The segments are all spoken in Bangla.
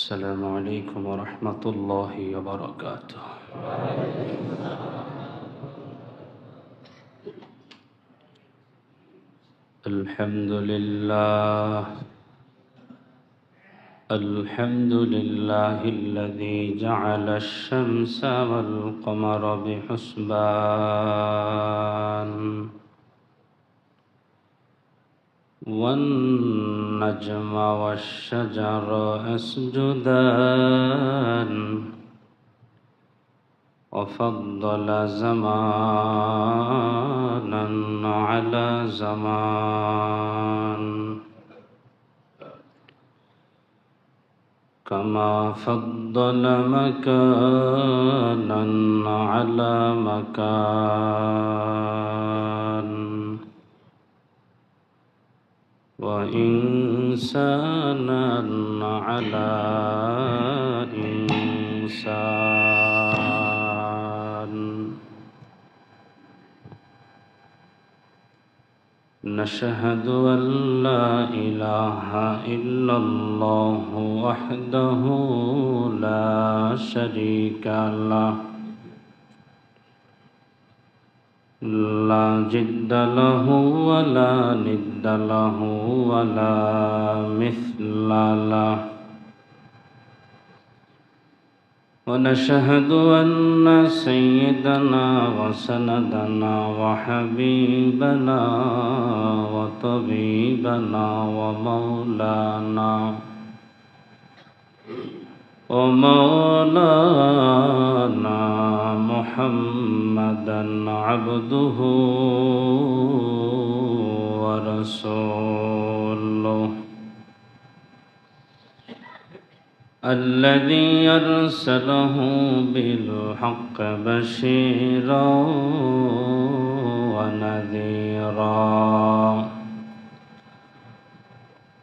السلام عليكم ورحمة الله وبركاته. الحمد لله الذي جعل الشمس والقمر بحسبان والنجم والشجر يسجدان وفضل زمانا على زمان كما فضل مكانا على مكان وإنسانا على إنسان. نشهد أن لا إله إلا الله وحده لا شريك له لا جد له ولا ند له ولا مثل له. ونشهد أن سيدنا وسندنا وحبيبنا وطبيبنا ومولانا محمدا عبده ورسوله الذي أرسله بالحق بشيرا ونذيرا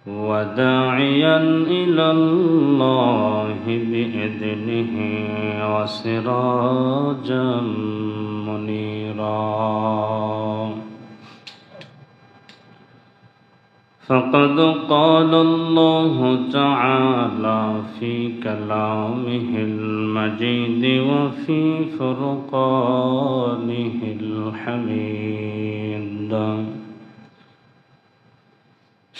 وداعيا إلى الله بإذنه وسراجا منيرا. فقد قال الله تعالى في كلامه المجيد وفي فرقانه الحميد.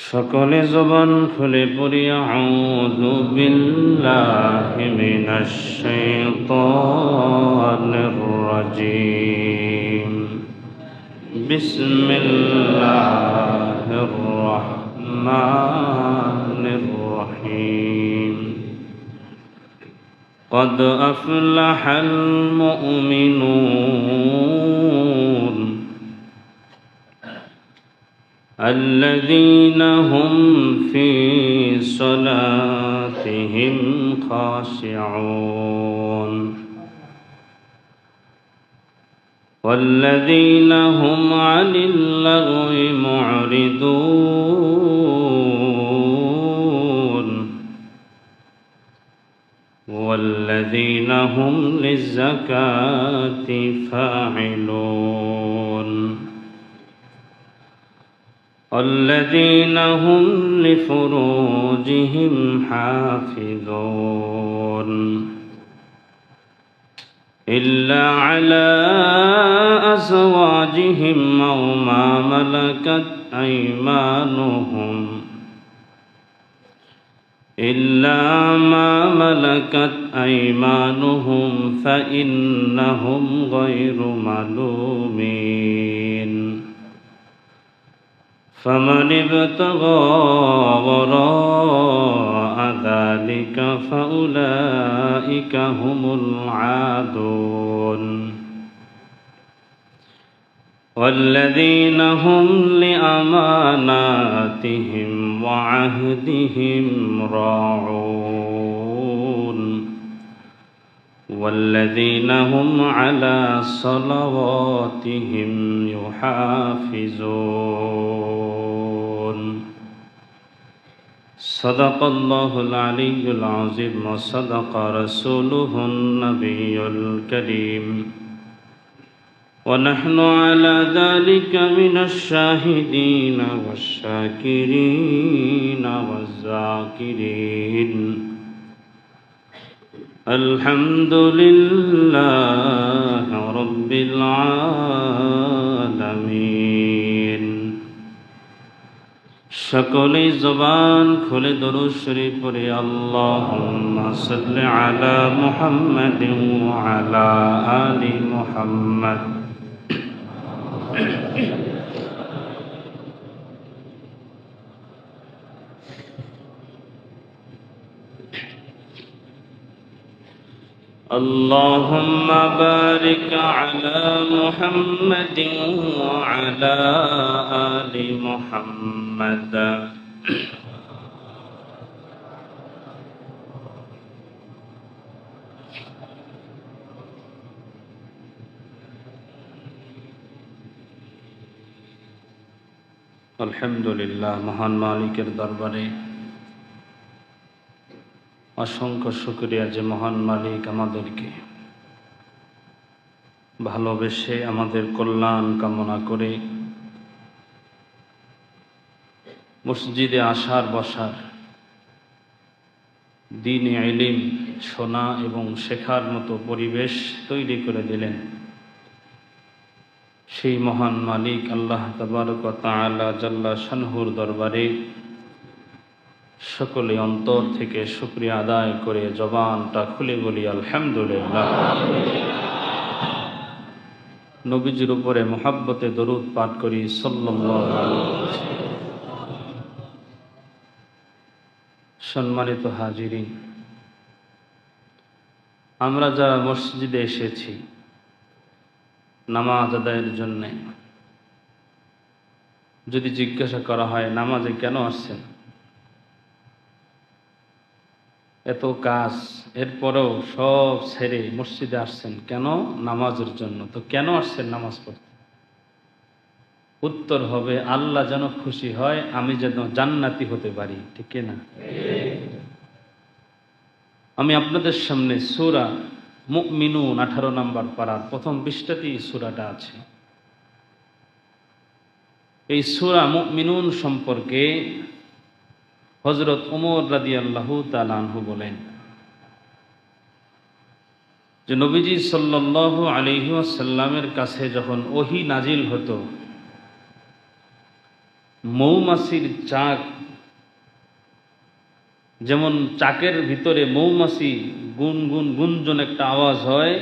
সকলে জবান খুলে পড়ি আউযু বিল্লাহি মিনাশ শাইতানির রাজীম। বিসমিল্লাহির রাহমানির রহিম। قد أفلح المؤمنون الذين هم في صلاتهم خاشعون والذين هم عن اللغو معرضون والذين هم للزكاة فاعلون والذين هم لفروجهم حافظون إلا على أزواجهم أو ما ملكت أيمانهم فإنهم غير ملومين. فمن ابتغى وراء ذلك فأولئك هم العادون والذين هم لأماناتهم وعهدهم راعون والذين هم على صلواتهم يحافظون. صدق الله العلي العظيم وصدق رسوله النبي الكريم ونحن على ذلك من الشاهدين والشاكرين والذاكرين الحمد لله رب العالمين সকলেই জবান খুলে দরুদ শরীফ পড়ে আল্লাহুম্মা সাল্লি আলা মুহাম্মাদিন ওয়া আলা আলি মুহাম্মাদ। اللهم بارك على محمد وعلى آل محمد আলহামদুলিল্লাহ। মহান মালিকের দরবারে অসংখ্য শুকরিয়া যে মহান মালিক আমাদেরকে ভালোবেসে আমাদের কল্যাণ কামনা করে মসজিদে আসার বসার দ্বীন ইলম শোনা এবং শেখার মতো পরিবেশ তৈরি করে দিলেন। সেই মহান মালিক আল্লাহ তাবারক ওয়া তাআলা জাল্লা শানহুর দরবারে সকলে অন্তর থেকে শুকরিয়া আদায় করে জবানটা খুলে বলি আলহামদুলিল্লাহ। নবীজির উপরে মুহাব্বতে দরুদ পাঠ করি সাল্লাল্লাহু আলাইহি ওয়াসাল্লাম। সম্মানিত হাজিরিন, আমরা যারা মসজিদে এসেছি নামাজ আদায়ের জন্য, যদি জিজ্ঞাসা করা হয় নামাজে কেন আসছেন, এত কাজ এরপরেও সব ছেড়ে মসজিদে আসছেন কেন? নামাজের জন্য। তো কেন আসছেন নামাজ পড়তে? উত্তর হবে আল্লাহ যেন খুশি হয়, আমি যেন জান্নাতি হতে পারি। ঠিক না? আমি আপনাদের সামনে সূরা মুমিনুন 18 নম্বর পারার প্রথম পৃষ্ঠাতেই সূরাটা আছে। এই সূরা মুমিনুন সম্পর্কে হযরত ওমর রাদিয়াল্লাহু তাআলা আনহু বলেন যে নবীজি সাল্লাল্লাহু আলাইহি ওয়াসাল্লামের কাছে যখন ওহী নাজিল হতো, মৌমাছির চাক, যেমন চাকের ভিতরে মৌমাছি গুনগুন গুঞ্জন একটা আওয়াজ হয়,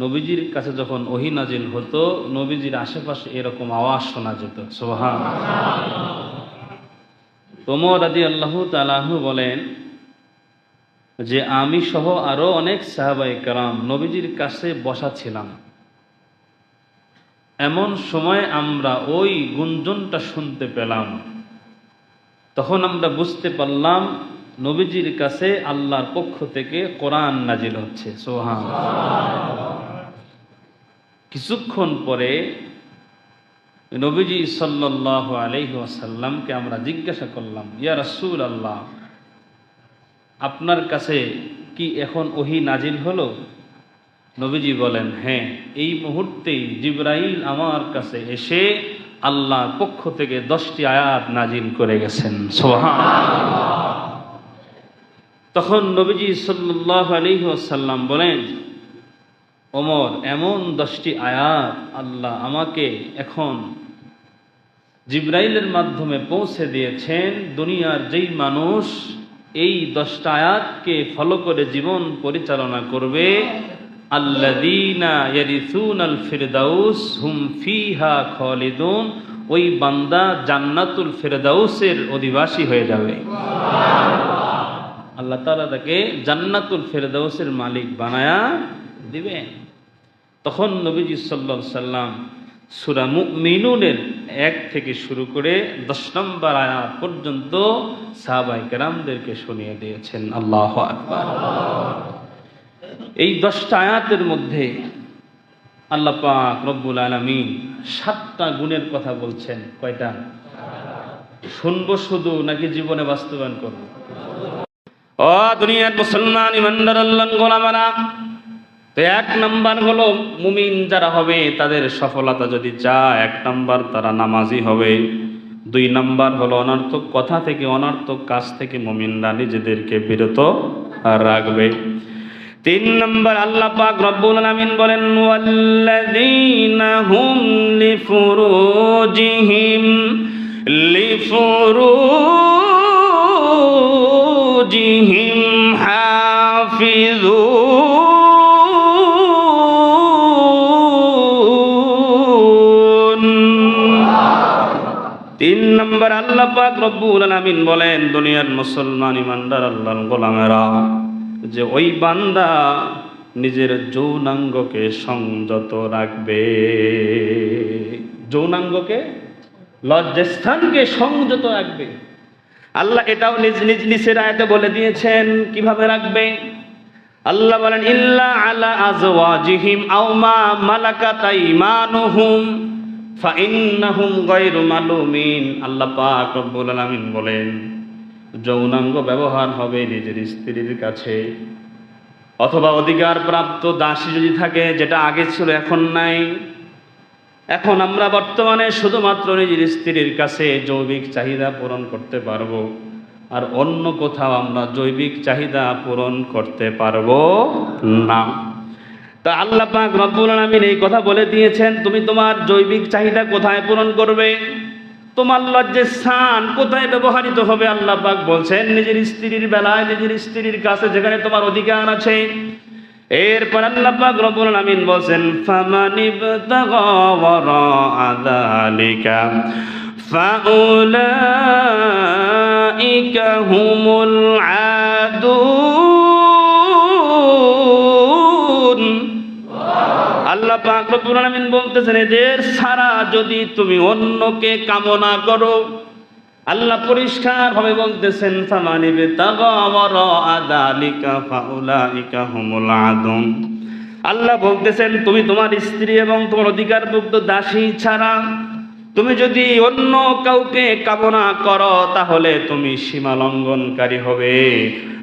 নবীজির কাছে যখন ওহী নাজিল হতো নবীজির আশেপাশে এরকম আওয়াজ শোনা যেত। সুবহানাল্লাহ। ওমর রাদিয়াল্লাহু তাআলা আনহু বলেন যে আমি সহ আরো অনেক সাহাবায়ে কেরাম নবীজির কাছে বসা ছিলাম। এমন সময় আমরা ওই গুঞ্জনটা শুনতে পেলাম। তখন আমরা বুঝতে পারলাম নবীজির কাছে আল্লাহর পক্ষ থেকে কোরআন নাজিল হচ্ছে। সুবহানাল্লাহ। কিছুক্ষণ পরে নবীজি সাল্লাল্লাহু আলাইহি ওয়াসাল্লামকে আমরা জিজ্ঞাসা করলাম, ইয়া রাসূলুল্লাহ, আপনার কাছে কি এখন ওহী নাজিল হলো? নবীজি বলেন, হ্যাঁ, এই মুহূর্তেই জিবরাইল আমার কাছে এসে আল্লাহর পক্ষ থেকে 10টি আয়াত নাজিল করে গেছেন। সুবহানাল্লাহ। তখন নবীজি সাল্লাল্লাহু আলাইহি ওয়াসাল্লাম বলেন, ওমর, এমন 10টি আয়াত আল্লাহ আমাকে এখন জিবরাইলের মাধ্যমে পৌঁছে দিয়েছেন, দুনিয়ার যেই মানুষ এই 10টা আয়াতকে ফলো করে জীবন পরিচালনা করবে, আল্লাযীনা ইয়ারিসুনাল ফিরদাউস হুম ফিহা খালিদুন, ওই বান্দা জান্নাতুল ফিরদাউসের অধিবাসী হয়ে যাবে। আল্লাহ তাআলা তাকে জান্নাতুল ফিরদাউসের মালিক বানায়া দিবেন। তখন নবীজি সাল্লাল্লাহু আলাইহি ওয়াসাল্লাম সূরা মুমিনুনের 1 থেকে শুরু করে 10 নম্বর আয়াত পর্যন্ত সাহাবায়ে কেরামদেরকে শুনিয়ে দিয়েছেন। আল্লাহু আকবার। এই 10টা আয়াতের মধ্যে আল্লাহ পাক রব্বুল আলামিন 7টা গুণের কথা বলছেন। কয়টা? শুনবো শুধু নাকি জীবনে বাস্তবায়ন করব? ও দুনিয়ার মুসলমান ইমানদার আল্লাহর গোলামেরা, তো 1 নাম্বার হলো মুমিন যারা হবে তাদের সফলতা যদি চায়, 1 নাম্বার তারা নামাজি হবে। 2 নাম্বার হলো অনর্থক কথা থেকে, অনর্থক কাজ থেকে মুমিনরা নিজেদেরকে বিরত রাখবে। তিন নম্বর আল্লাহ পাক রব্বুল আলামিন বলেন ওয়াল্লাযীনা হুম লিফুরুজিহিম হাফিজুন। তিন নম্বর আল্লাহ পাক রব্বুল আলামিন বলেন দুনিয়ার মুসলমান ইমানদার আল্লাহর গোলামেরা, যে ওই বান্দা নিজের যৌনাঙ্গকে সংযত রাখবে, যৌনাঙ্গকে লজ্জাস্থানকে সংযত রাখবে। আল্লাহ এটাও নিচের আয়াতে বলে দিয়েছেন কিভাবে রাখবে। আল্লাহ বলেন ইল্লা আলা আজওয়াজিহিম আও মা মালাকাত আইমানুহুম ফাইন্নাহুম গায়রু মালুমিন। আল্লাহ পাক রব্বুল আলামিন বলেন যৌনাঙ্গ ব্যবহার হবে নিজের স্ত্রীর কাছে অথবা অধিকার প্রাপ্ত দাসী যদি থাকে, যেটা আগে ছিল এখন নাই। এখন আমরা বর্তমানে শুধুমাত্র নিজের স্ত্রীর কাছে জৈবিক চাহিদা পূরণ করতে পারবো, আর অন্য কোথাও আমরা জৈবিক চাহিদা পূরণ করতে পারবো না। তা আল্লাহ পাক রব্বুল আলামিন এই কথা বলে দিয়েছেন, তুমি তোমার জৈবিক চাহিদা কোথায় পূরণ করবে, তোমার লজ্জাস্থান কোথায় ব্যবহৃত হবে। আল্লাহ পাক বলছেন নিজের স্ত্রীর বেলায়, নিজের স্ত্রীর কাছে যেখানে তোমার অধিকার আছে। এরপর আল্লাহ পাক রব্বুল আলামিন বলছেন ফামানিবতাগা ওয়ারাআ যালিকা ফাউলাইকা হুমুল আদুন। আল্লাহ পাক রব্বুল আলামিন বলতেছেন এদের ছাড়া যদি তুমি অন্যকে কামনা করো, আল্লাহ পরিষ্কার ভাবে বলতেছেন ফামানিবতাগা ওয়ারাআ যালিকা ফাউলাইকা হুমুল আদুন। আল্লাহ বলতেছেন তুমি তোমার স্ত্রী এবং তোমার অধিকারভুক্ত দাসী ছাড়া তুমি যদি অন্য কাউকে কামনা করো তাহলে তুমি সীমা লঙ্ঘনকারী হবে।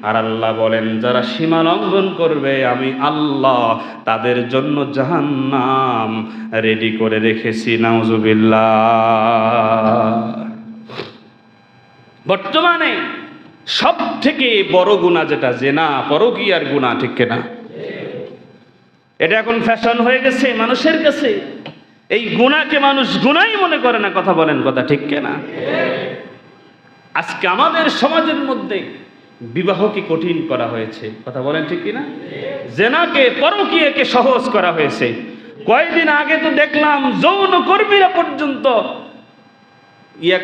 আর আল্লাহ বলেন যারা সীমা লঙ্ঘন করবে আমি আল্লাহ তাদের জন্য জাহান্নাম রেডি করে রেখেছি। নাউজুবিল্লাহ। বর্তমানে সব থেকে বড় গুনাহ যেটা জেনা, পরকীয়ার গুনাহ, ঠিক কিনা? এটা এখন ফ্যাশন হয়ে গেছে মানুষের কাছে। এই গুনাহকে মানুষ গুনাহই মনে করে না। কথা বলেন, কথা ঠিক কিনা? আজকে আমাদের সমাজের মধ্যে বিবাহকে কঠিন করা হয়েছে। কথা বলেন ঠিক কিনা? জেনাকে, পরকীয়াকে সহজ করা হয়েছে। কয়েকদিন আগে তো দেখলাম যৌন কর্মীরা পর্যন্ত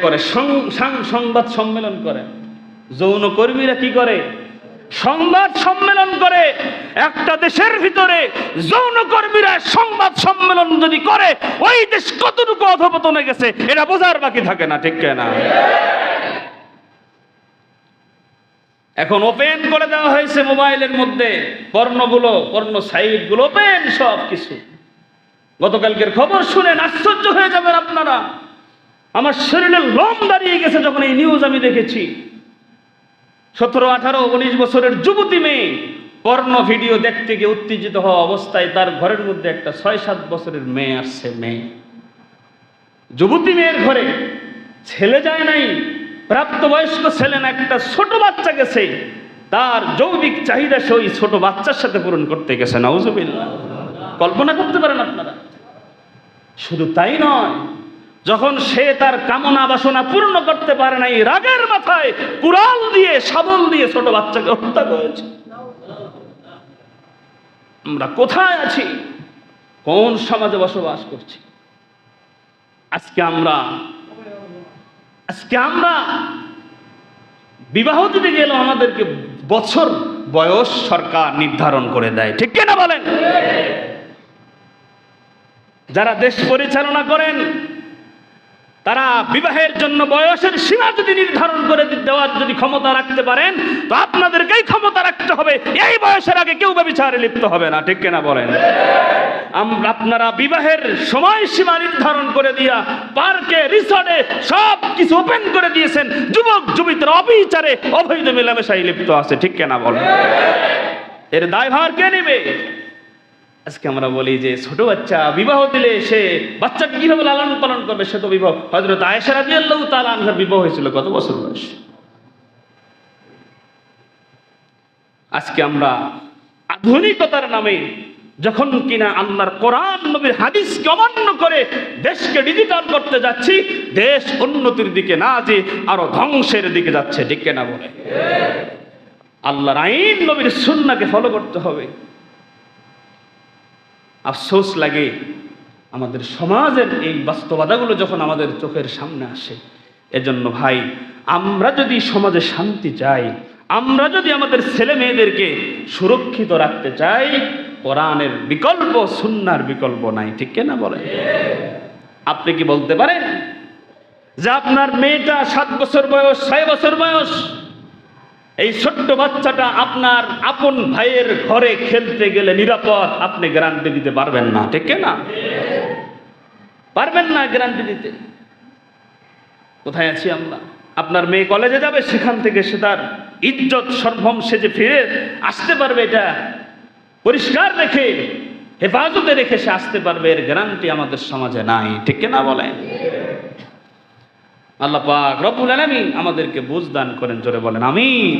করে সংবাদ সম্মেলন করে। যৌন কর্মীরা কি করে? সংবাদ সম্মেলন করে। একটা দেশের ভিতরে যৌন কর্মীরা সংবাদ সম্মেলন যদি করে ওই দেশ কতটুকু অধঃপতনে গেছে এটা বোঝার বাকি থাকে না, ঠিক কিনা? এখন ওপেন করে দেওয়া হয়েছে মোবাইলের মধ্যে পর্নগুলো, পর্ন সাইটগুলো ওপেন সব কিছু। গতকালকের খবর শুনেন আশ্চর্য হয়ে যাবেন আপনারা। আমার শরীরে লোম দাঁড়িয়ে গেছে যখন এই নিউজ আমি দেখেছি। 17, 18, 19 বছরের যুবতী মেয়ে পর্ন ভিডিও দেখতে গিয়ে উত্তেজিত হওয়া অবস্থায় তার ঘরের মধ্যে একটা 6-7 বছরের মেয়ে আসছে। মেয়ে, যুবতী মেয়ের ঘরে ছেলে যায় নাই, প্রাপ্তবয়স্ক ছেলে না, একটা ছোট বাচ্চা গেছে। তার যৌবিক চাহিদা সে ওই ছোট বাচ্চার সাথে পূরণ করতে গেছে। নাউজুবিল্লাহ। কল্পনা করতে পারেন আপনারা? শুধু তাই নয়, যখন সে তার কামনা বাসনা পূর্ণ করতে পারে নাই, রাগের মাথায় কুড়াল দিয়ে, শাবল দিয়ে ছোট বাচ্চাকে হত্যা করেছে। আমরা কোথায় আছি? কোন সমাজে বসবাস করছি? আজকে আমরা বিবাহ দিতে গেলে আমাদেরকে বছর বয়স সরকার নির্ধারণ করে দেয়, ঠিক কিনা বলেন? যারা দেশ পরিচালনা করেন তারা বিবাহের জন্য বয়সের সীমা যদি নির্ধারণ করে দেওয়ার যদি ক্ষমতা রাখতে পারেন তো আপনাদেরকেই ক্ষমতা রাখতে হবে। এই বয়সের আগে কেউ ব্যভিচারে লিপ্ত হবে না, ঠিক কিনা বলেন? আপনারা বিবাহের সময়সীমা নির্ধারণ করে দিয়া পার্কে, রিসর্টে সব কিছু ওপেন করে দিয়েছেন। যুবক যুবতীরা অবিচারে, অবৈধ মেলামেশায় লিপ্ত আছে, ঠিক কিনা বলেন? এর দায়ভার কে নেবে? আজকে আমরা বলি যে ছোট বাচ্চা বিবাহ দিলে সে বাচ্চাকে কিভাবে লালন পালন করবে, সে তো বিবাহ। হযরত আয়েশা রাদিয়াল্লাহু তাআলা আনহার বিবাহ হয়েছিল কত বছর বয়স? আজকে আমরা আধুনিকতার নামে যখন কিনা আল্লাহর কোরআন নবীর হাদিসকে অমান্য করে দেশকে ডিজিটাল করতে যাচ্ছি, দেশ উন্নতির দিকে না যে আরো ধ্বংসের দিকে যাচ্ছে, ঠিক না বলে? আল্লাহর আইন নবীর সুন্নাহকে ফলো করতে হবে। আফসোস লাগে আমাদের সমাজের এই বাস্তবতাগুলো যখন আমাদের চোখের সামনে আসে। এজন্য ভাই, আমরা যদি সমাজে শান্তি চাই, আমরা যদি আমাদের ছেলে মেয়েদেরকে সুরক্ষিত রাখতে চাই, কোরআনের বিকল্প, সুন্নাহর বিকল্প নাই, ঠিক না বলেন? আপনি কি বলতে পারেন যে আপনার মেয়েটা 7 বছর বয়স, 6 বছর বয়স, এই ছোট্ট বাচ্চাটা আপনার আপন ভাইয়ের ঘরে খেলতে গেলে নিরাপদ, আপনি গ্যারান্টি দিতে পারবেন না, ঠিক না? পারবেন না গ্যারান্টি দিতে। কোথায় আছি আমরা? আপনার মেয়ে কলেজে যাবে, সেখান থেকে সে তার ইজ্জত সম্ভ্রম সে যে ফিরে আসতে পারবে, এটা পরিষ্কার রেখে, হেফাজতে রেখে সে আসতে পারবে, এর গ্যারান্টি আমাদের সমাজে নাই, ঠিক না বলেন? আল্লাহ পাক রব্বুল আলামিন আমাদেরকে বুঝ দান করেন, জোরে বলেন আমিন।